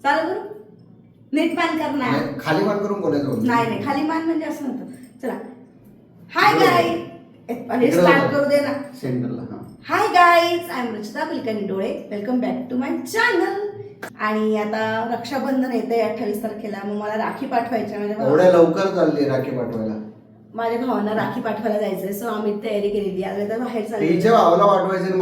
चालू करू नीट पान कर ना. खाली मान करून बोलायचं. नाही खाली मान म्हणजे असं नव्हतं. चला हाय गाईज स्टार्ट करू दे ना सेंटरला. Hi guys I am Rachita Kulkarni Dole. Welcome back to my channel. आणि आता रक्षाबंधन येते 28 तारखेला. मग मला राखी पाठवायची माझ्या एवढ्या लवकर चालली राखी पाठवायला. माझ्या भावांना राखी पाठवायला जायचंय. सो आम्ही तयारी केलेली आहे. आता बाहेर चाललो. तिच्या भावाला पाठवायचं.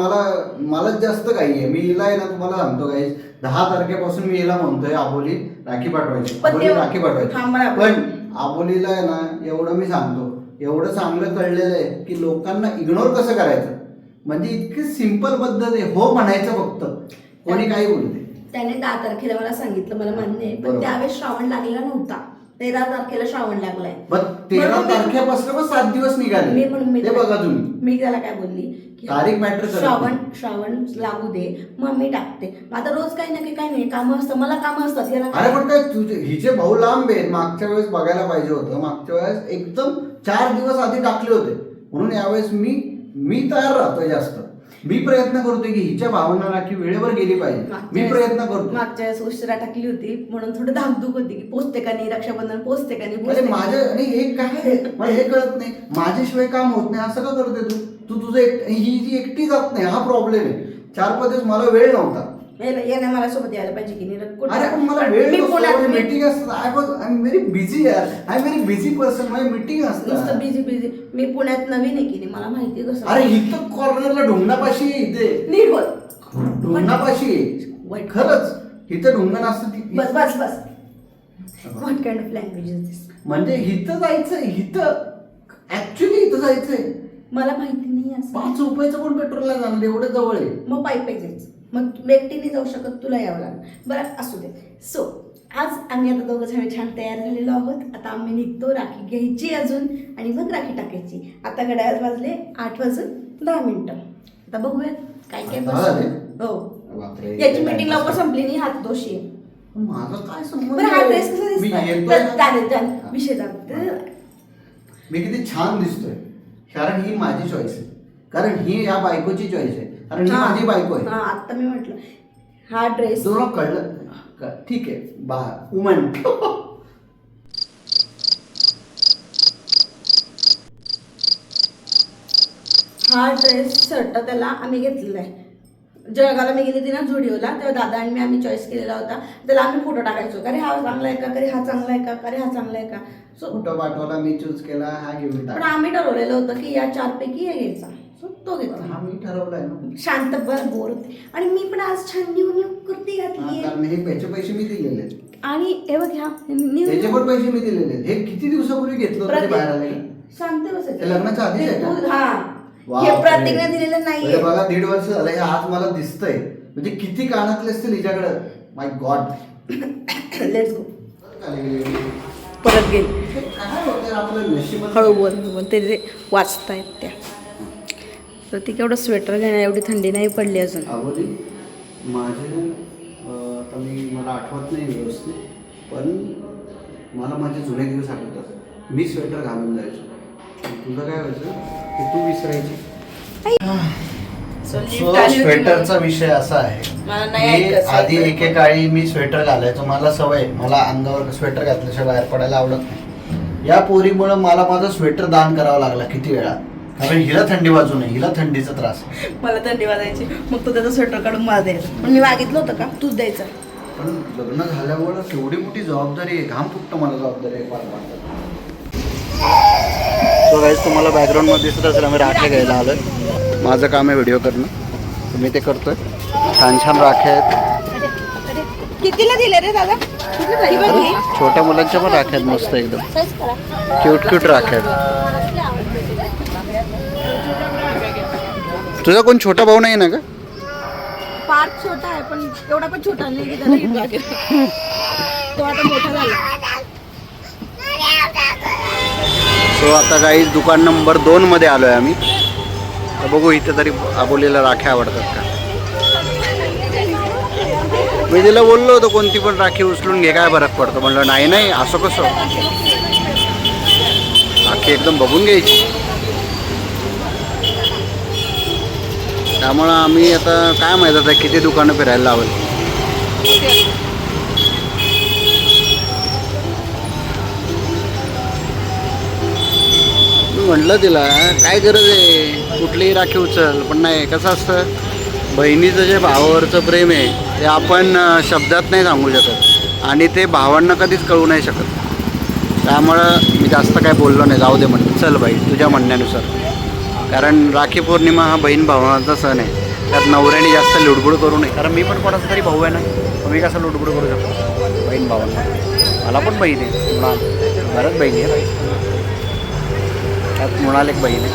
मलाच जास्त काही आहे. मी हिला आहे ना तुम्हाला सांगतो काही 10 तारखेपासून मी हिला म्हणतोय आबोली राखी पाठवायची. राखी पाठवायची. पण आबोलीला आहे ना एवढं मी सांगतो एवढं चांगलं कळलेलं आहे की लोकांना इग्नोर कसं करायचं. म्हणजे इतकी सिंपल पद्धत आहे. हो म्हणायचं फक्त. कोणी काही बोलते. त्याने 10 तारखेला मला सांगितलं मला मान्य आहे. पण त्यावेळेस श्रावण लागलेला नव्हता. 13 तारखेला श्रावण लागलाय. 13 तारखेपासून 7 दिवस निघाले. मी बघा तुम्ही. मी त्याला काय बोलली की तारीख मॅटर श्रावण लागू दे मग मी टाकते. आता रोज काही ना काही नाही कामं असतं. मला कामं असतात. अरे पण काय तुझे हिचे भाऊ लांब आहेत. मागच्या वेळेस बघायला पाहिजे होतं. मागच्या वेळेस एकदम 4 दिवस आधी टाकले होते. म्हणून यावेळेस मी तयार राहतोय जास्त. मी प्रयत्न करतोय की हिच्या भावना राखी वेळेवर गेली पाहिजे. मी प्रयत्न करतो. मागच्या वेळेस उशिरा टाकली होती म्हणून थोडी धाकधूक होती की पोचते का नाही रक्षाबंधन पोचते का नाही. माझ्या आणि हे काय मला हे कळत नाही. माझ्याशिवाय काम होत नाही असं का करते तू तुझं ही जी एकटी जात नाही. हा प्रॉब्लेम आहे. 4-5 दिवस मला वेळ नव्हता. याने मला सोबत यायला पाहिजे की नाही. अरे पण मला वेळ मीटिंग असतात. आय एम व्हेरी बिझी यार. I am very busy person. माझी मीटिंग असतात. बिझी मी पुण्यात नवीन आहे की नाही मला माहिती कसं. अरे इथं कॉर्नरला ढुंगणापाशी इथे नीट बोल. ढुंगणापाशी खरंच इथं ढुंगण असतं. बस what kind of language is this. म्हणजे इथं जायचंय. इथं ऍक्च्युली इथं जायचंय. मला माहिती नाही असं. 5 रुपयाचं पण पेट्रोलला जाणार एवढं जवळ आहे. मग पायी जायचं. मग एकटीने जाऊ शकत तुला यावं लागलं. बरं असू दे. सो आज आम्ही आता दोघं जण छान तयार झालेलो आहोत. आता आम्ही निघतो. राखी घ्यायची अजून आणि मग राखी टाकायची. आता घड्याळ वाजले 8:10. आता बघूया काय काय हो याची मीटिंग लवकर संपली नाही. हात दोषी आहे. माझं काय संबंध. बरं हा ड्रेस कसा दिसतोय विषय मी किती छान दिसतोय. कारण ही माझी चॉईस आहे. कारण ही या बायकोची चॉईस आहे. कारण ही माझी बायको आहे. आता मी म्हटलं हा ड्रेस तुला कळलं ठीक आहे. वुमन. हा ड्रेस शर्ट त्याला आम्ही घेतलेला आहे. जळगावला मी गेली होती ना झुडिओला तेव्हा दादा आणि आम्ही चॉईस केलेला होता. त्याला आम्ही फोटो टाकायचो. अरे हा चांगला आहे का. अरे हा चांगला आहे का. अरे हा चांगला आहे का. सो फोटो पाठवायला मी चूज केला. हा घेऊन पण आम्ही ठरवलेलं होतं की या 4 पैकी हे घ्यायचा. सो तो घेतला. हा मी ठरवलाय ना. शांत बोर होते. आणि मी पण आज छान न्यू कुर्ती घातली. कारण हे पैसे मी दिलेले आहेत. आणि हे बघ ह्या त्याचे पण पैसे मी दिलेले आहेत. हे किती दिवसापूर्वी घेतलं होतं बाहेर आले. शांत बसायचं. लग्नाच्या आधीच आहे का. हा हे प्रत्येकाने दिलेलं नाहीये. बघा 1.5 वर्ष झालं हे आज मला दिसतंय. म्हणजे किती कानातले असतील हिच्याकडं. माय गॉड. Let's go. परत गेली. काय होतं आपलं नशीब. हळू बोल ते जे वाचतायत त्या. तर ती केवढं स्वेटर घेणार. एवढी थंडी नाही पडली अजून. अगोदी माझे आता मला आठवत नाही व्यवस्थित. पण मला माझे जुने दिवस आठवतात. मी स्वेटर घालून जायचो. तुझं काय व्हायचं की तू विसरायची. स्वेटरचा विषय असा आहे. आधी एकेकाळी मी स्वेटर घालायचो. मला सवय. मला अंगावर स्वेटर घातल्याशिवाय बाहेर पडायला आवडत नाही. या पोरीमुळे मला माझं स्वेटर दान करावं लागला किती वेळा. कारण हिला थंडी वाजू नये. हिला थंडीचा त्रास. मला थंडी वाजायची. मग तो त्याचा स्वेटर काढून मला द्यायचा. पण मी मागितलं होतं का तूच द्यायचा. पण लग्न झाल्यामुळे केवढी मोठी जबाबदारी आहे. घाम फुटतो मला जबाबदारी आहे. सो गाईज तुम्हाला बॅकग्राऊंडमध्ये दिसत असेल आम्ही राख्या घ्यायला आलोय. माझं काम आहे व्हिडिओ करणं. मी ते करतोय. छान छान राख्या आहेत. कितीला दिले रे दादा. छोट्या मुलांच्या पण राख्या आहेत मस्त एकदम क्यूट राख्या आहेत. तुझा कोण छोटा भाऊ नाही ना का. फार छोटा आहे पण एवढा पण छोटा नाही. तो आता मोठा झाला. सो आता काही दुकान नंबर 2 मध्ये आलोय आम्ही. तर बघू इथे तरी आबोलीला राख्या आवडतात का. मी तिला बोललो होतो कोणती पण राखी उचलून घे काय फरक पडतो. म्हणलं नाही असं कसं. राखी एकदम बघून घ्यायची. त्यामुळं आम्ही आता काय माहीत आता किती दुकानं फिरायला लावली. म्हटलं तिला काय गरज आहे कुठलीही राखी उचल, पण नाही. कसं असतं, बहिणीचं जे भावावरचं प्रेम आहे ते आपण शब्दात नाही सांगू शकत आणि ते भावांना कधीच कळू नाही शकत. त्यामुळं मी जास्त काय बोललो नाही, जाऊ दे म्हणलं, चल बाई तुझ्या म्हणण्यानुसार. कारण राखी पौर्णिमा हा बहीण भावाचा सण आहे, त्यात नवऱ्याने जास्त लुडबुड करू नये. कारण मी पण कोणाचा तरी भाऊ आहे ना, मी कसं लुडबुड करू शकतो बहीण भावांना. मला पण बहीण आहे, मृणाल, बरंच बहिणी आहे, त्यात मृणाल एक बहीण आहे.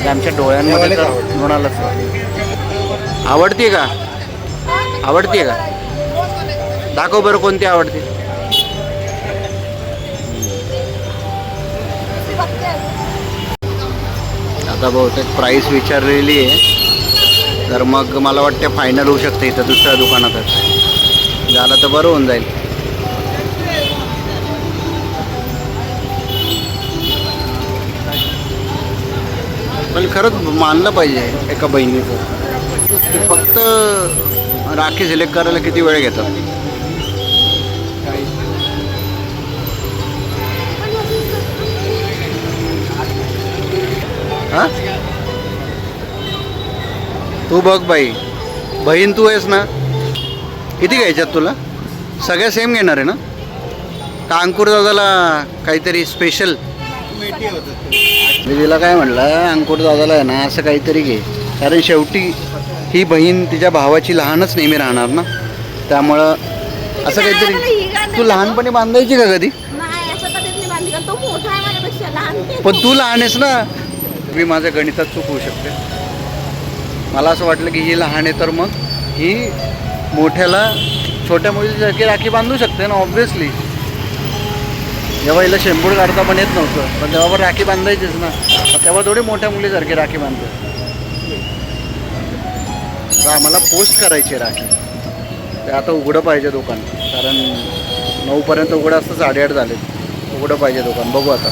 ते आमच्या डोळ्यांमध्ये तर मृणालच आवडते का? आवडते का? दाखव बरं कोणती आवडते. आता बहुतेक प्राईस विचारलेली आहे, तर मग मला वाटतं फायनल होऊ शकते इथं दुसऱ्या दुकानातच. झालं तर बरं होऊन जाईल. पण खरंच मानलं पाहिजे एका बहिणीचं, ते फक्त राखी सिलेक्ट करायला किती वेळ घेतात. हां, तू बघ बाई, बहीण तू आहेस ना, किती घ्यायच्यात तुला? सगळ्या सेम घेणार आहे ना? का अंकुर दादाला काहीतरी स्पेशल? मी तिला काय म्हणलं, अंकुर दादाला आहे ना असं काहीतरी घे, कारण शेवटी ही बहीण तिच्या भावाची लहानच नेहमी राहणार ना. त्यामुळं असं काहीतरी. तू लहानपणी बांधायची का कधी? पण तू लहान आहेस ना. मी माझ्या गणितात चूक होऊ शकते. मला असं वाटलं की ही लहान आहे, तर मग ही मोठ्याला छोट्या मुलीसारखी राखी बांधू शकते ना, ऑब्व्हियसली. जेव्हा हिला शेंबूड काढता पण येत नव्हतं, पण तेव्हा पण राखी बांधायचीच ना. तेव्हा थोडी मोठ्या मुलीसारखी राखी बांधते. आम्हाला पोस्ट करायची राखी, ते आता उघडं पाहिजे दुकान, कारण 9पर्यंत उघडं असतं, 8:30 झाले. उघडं पाहिजे दुकान, बघू आता.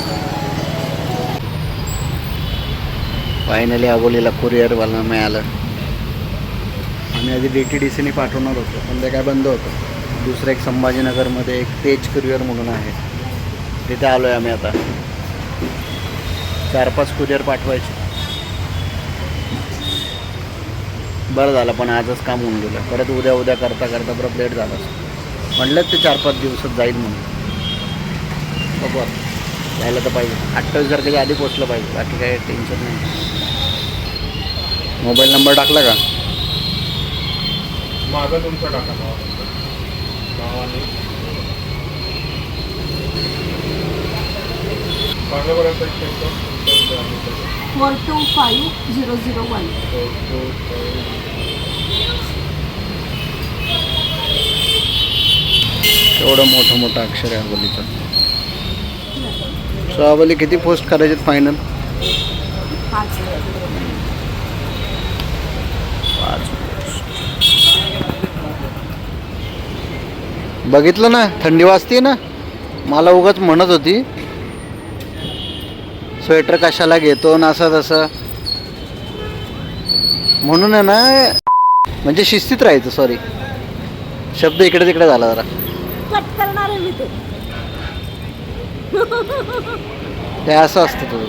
फायनली आबोलीला कुरिअरवाला मिळालं. आम्ही आधी DTDCने पाठवणार होतो, पण ते काय बंद होतं. दुसरं एक संभाजीनगरमध्ये एक तेज कुरिअर म्हणून आहे, तिथे आलो आहे आम्ही आता. 4-5 कुरिअर पाठवायचे. बरं झालं, पण आजच काम होऊन गेलं. परत उद्या करता परत लेट झालं. म्हटलं ते 4-5 दिवसात जाईल म्हणून. बघू आता, जायला तर पाहिजे. 28 तारखेच्या आधी पोचलं पाहिजे, बाकी काही टेन्शन नाही. मोबाईल नंबर टाकला का? माझा तुमचा टाका नावाने. सांगा बरं आता चेक कर. 425001. एवढं मोठं अक्षर आहे आबोलीचं. सो आबोली किती पोस्ट करायचे फायनल? 5. बघितलं ना, थंडी वाजते ना. मला उगाच म्हणत होती स्वेटर कशाला घेतो ना, असं तसं. म्हणून आहे ना, म्हणजे शिस्तीत राहायचं. सॉरी, शब्द इकडे तिकडे झाला जरा. कट करणार आहे मी ते असं असतं तुझं.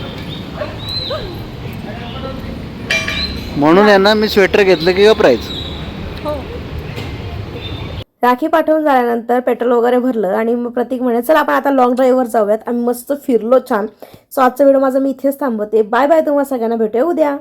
म्हणून आहे ना, मी स्वेटर घेतलं की गप राहायचं. राखी पाठवून झाल्यानंतर पेट्रोल वगैरे भरलं आणि मग प्रतीक म्हणे चल आपण आता लॉंग ड्राईव्हवर जाऊयात. आम्ही मस्त फिरलो छान. सो आजचा व्हिडिओ माझा मी इथेच थांबवते. बाय बाय, तुम्हाला सगळ्यांना भेटूया उद्या.